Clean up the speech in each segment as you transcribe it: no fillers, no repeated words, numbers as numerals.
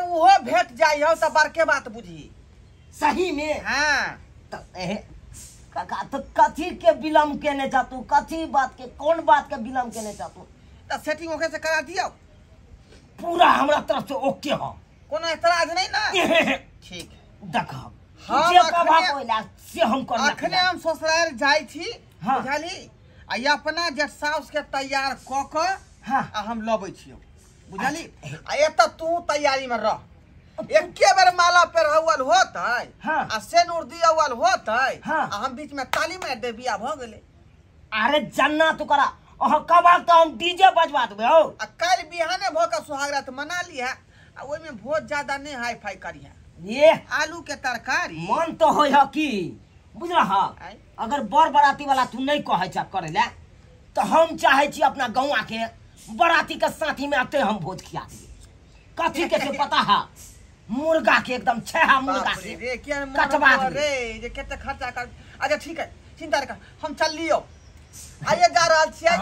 वो भेट जाई हो तो बड़के बात बुझी सही में। हाँ काका तो कथी के विलम्ब केने चाहतू, कथी बात के, कौन बात के विलम्ब केने चाहतू? तो सेटिंग ओके से करा दियो, पूरा हमरा तरफ से ओके हो, कोनो एतराज नहीं ना। ठीक देखो हम जे कबा कोइला से हम कर अखने हम ससुराल जाई थी हाँ। बुझाली आ ये अपना जे साउस के तैयार क के हाँ आ हम लबै छियो बुझाली आ एत तू तैयारी में रह, एके बेर माला पेरहवल होतै हाँ। आ सेनुर दियवल होतै हाँ। आ हम बीच में ताली मार दे बियाह भ गेलै। अरे जन्ना तू करा ओह कबा तो हम डीजे बजवा देबे हो आ कल बिहाने भ के सुहागरात मना लिया आ ओइ में भोज ज्यादा नहीं हाई फाई करिया, ये आलू के तरकारी मन तो होय ह की बुझला हा। आय। अगर बर बराती वाला तू नहीं कहे छ करे ले तो हम चाहे छी अपना गौवा के बराती के साथी में आते हम भोज खिया दिए। कथी के से पता है, मुर्गा के एकदम छहा मुर्गा से रे क्या कटवा मन दे। रे जे केते खर्चा कर। अच्छा ठीक है चिंता कर, हम चल लियो आइए जा रहल छियै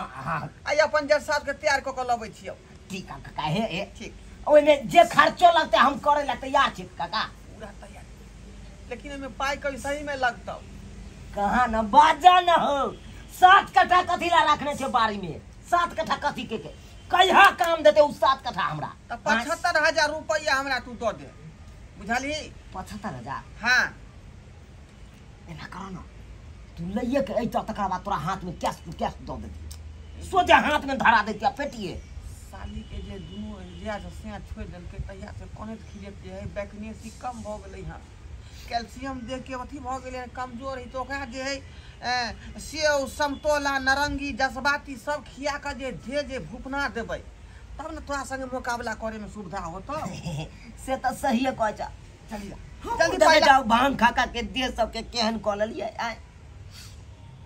आइए अपन जर साहब के तैयार क के लबै छियो। ठीक है काका हे ए ठीक ओइ में जे खर्चो लगते हम करे ला तैयार छी काका। पूरा तैयार, लेकिन एमे पाई कभी सही में लगतौ। कहां न बाजा न हो, 7 कट्ठा कथी ला रखने छे बारी में, 7 कट्ठा कथी के कहिया काम देते उ 7 कट्ठा हमरा। त 75,000 रुपया हमरा तू दे दे बुझाली। 75,000 हां एना करो न, तू लइए के ऐत तकरा बाद तोरा हाथ में कैश टू कैश दो देती, सोचे हाथ में धरा देती पेटिए। साली के जे दुनु जिया से से छोड़ देल के तैयार से कोने खिले जे है बैकनेसी कम भ गेलै हां, कैल्शियम देख के अथी भ गेलै कमजोर है तो ओकरा जे है सेव समतोला नारंगी जसबाती सब खिया के जे भूपना देबै तब न तोरा संगे मुकाबला करे में सुविधा होतो। से तो सही है कहचा। चलिए जल्दी पहले जाओ भांग खाका के दे सब के केहन क लेलिए। आय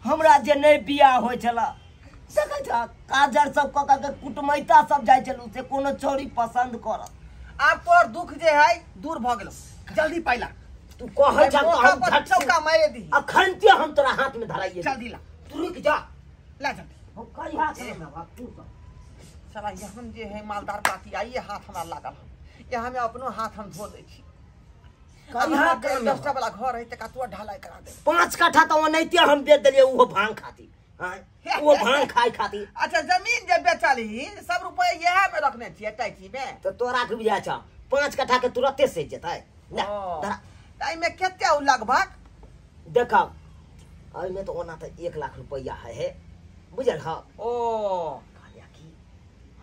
हमरा जे नहीं बियाह होय छला सका जा काजर सब कका के कुटमैता सब जाय छलु से कोनो चोरी पसंद कर। आप तोर दुख जे है दूर भ गेलो, जल्दी पाइला तू कहे जा तो हम पर चौका मारे दी अखनते हम तोरा हाथ में धराइए। जल्दी ला तू रुक जा, ला जल्दी। हो कई हाथ में बापू सब साला ये हम जे है मालदार पाती आइए हाथ हमरा लागल हम ये हमें अपनो हाथ हम धो दै छी। कई हाथ में 10टा वाला घर है त का तू ढलाई करा दे। 5 कट्ठा तो ओनैते हम बेच देलिए वो भांग खाती। हां वो भांग खाई खाती। अच्छा जमीन जे बेचली सब रुपया यह में रखने छिए टैची में तो तोरा के बुझा छ 5 कट्ठा के तुरंते से जेतै ना धरा। ताई में केते उ लगभग देखा अई में तो ओना तो 1 लाख रुपया है बुझल ह। ओ कहलिया कि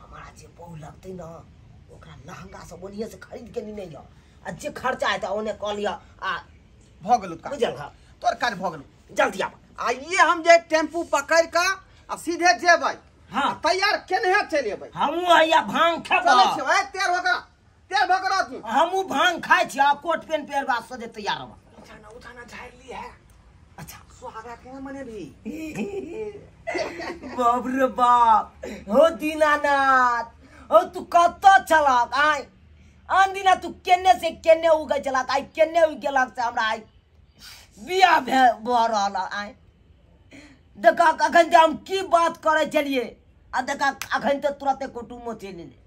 हमारा जे बहु लगते ना ओकरा लहंगा सब ओनिए से खरीद के नहीं ल आ जे खर्चा है त ओने क लिया आ भ गेलु का बुझल ह। तोर काज भ गेलु, जल्दी आब आइए हम जे टेम्पू पकड़ के आ सीधे जेबै। हां तैयार केने चले जेबै। हमू हैया भांग खेबा चले छै भाई तेर भगरा तू हमू भांग खाइ छी आ कोट पेन पेरबा सजे तैयार हो। उठाना झाड़ ली है। अच्छा सुहागा के मने भी बाप रे बाप हो दीनानाथ हो तू कत चला आय आन दिना तू केने से केने उगे चला आय केने उगे गेलक से हमरा आय बियाह भ रहल आय। देखा अखन हम की बात करे चलिए आ देखा अखन तो तुरंत कुटुम्बो चलि ले